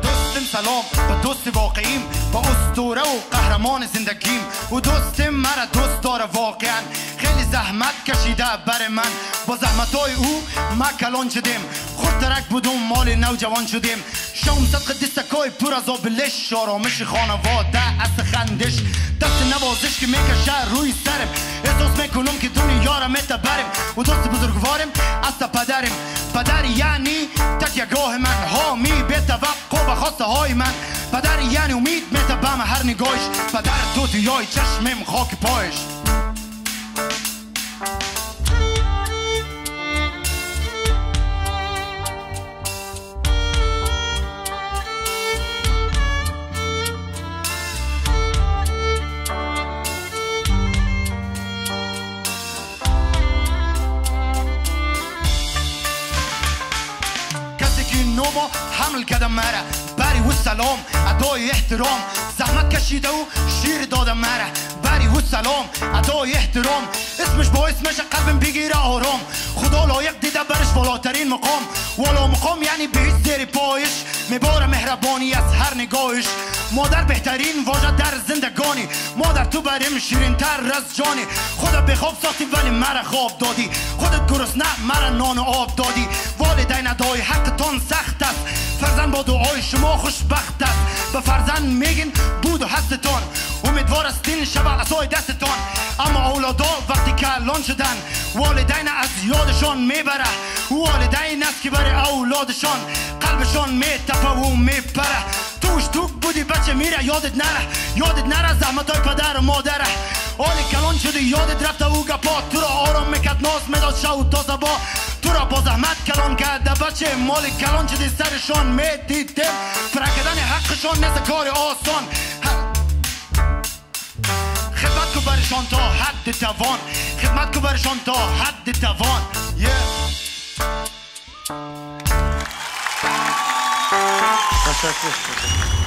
دوستم سلام به دوست واقعیم، با اسطوره و قهرمان زندگیم. و دوستم مرا دوست داره واقعا، خیلی زحمت کشیده بر من. با زحمتای او ما کلان شدیم، خود ترک بودم مال نوجوان شدیم. 600 دستکای پر از آبلش، آرامش خانواده از خندش، دست نوازش که میکشه روی سرم. احساس میکنم که دنیا را میتبرم. و دوست بزرگوارم از پدرم، پدر یعنی تکیهگاه من، حامی به توقع و خواسته های من. پدر یعنی امید میتبم هر نگاهش، پدر توتیای چشمم خاک پایش. نوما حمل کردم مرا، بری و سلام ادای احترام. زحمت کشیده و شیر دادم مرا، بری و سلام ادای احترام. اسمش با اسمش قلبم بگیره آرام، خدا لایق دیده برش والاترین مقام. والا مقام یعنی بهش زیر پایش، میباره مهربانی از هر نگاهش. مادر بهترین واژه در زندگانی، مادر تو بریم شیرین تر از جانی. خودت به خواب ساختی ولی مرا خواب دادی، خودت گرسنه مرا نان و آب دادی. والدین ادای حقتان سخت است، فرزند با دعای شما خوشبخت است. به فرزند میگین بود و هستتان، امیدوار استین شب عصای دستتان. اما اولادا وقتی کلان شدن، والدین از یادشان میبره. والدین است که برای اولادشان قلبشان میتپه و میپره. توش تو بودی بچه میره یادت نره زحمتای پدر و مادره. حالی کلان شدی یادت رفته او گپا، تو را آرام میکرد ناز میداد شو تا صبا. تو را با زحمت کلان کرده بچه، مالی کلان شدی سرشان میدیدم. فرکدن حقشان نزد کار آسان، خدمت کو برشان تا حد توان، خدمت کو برشان تا حد توان. تشکر.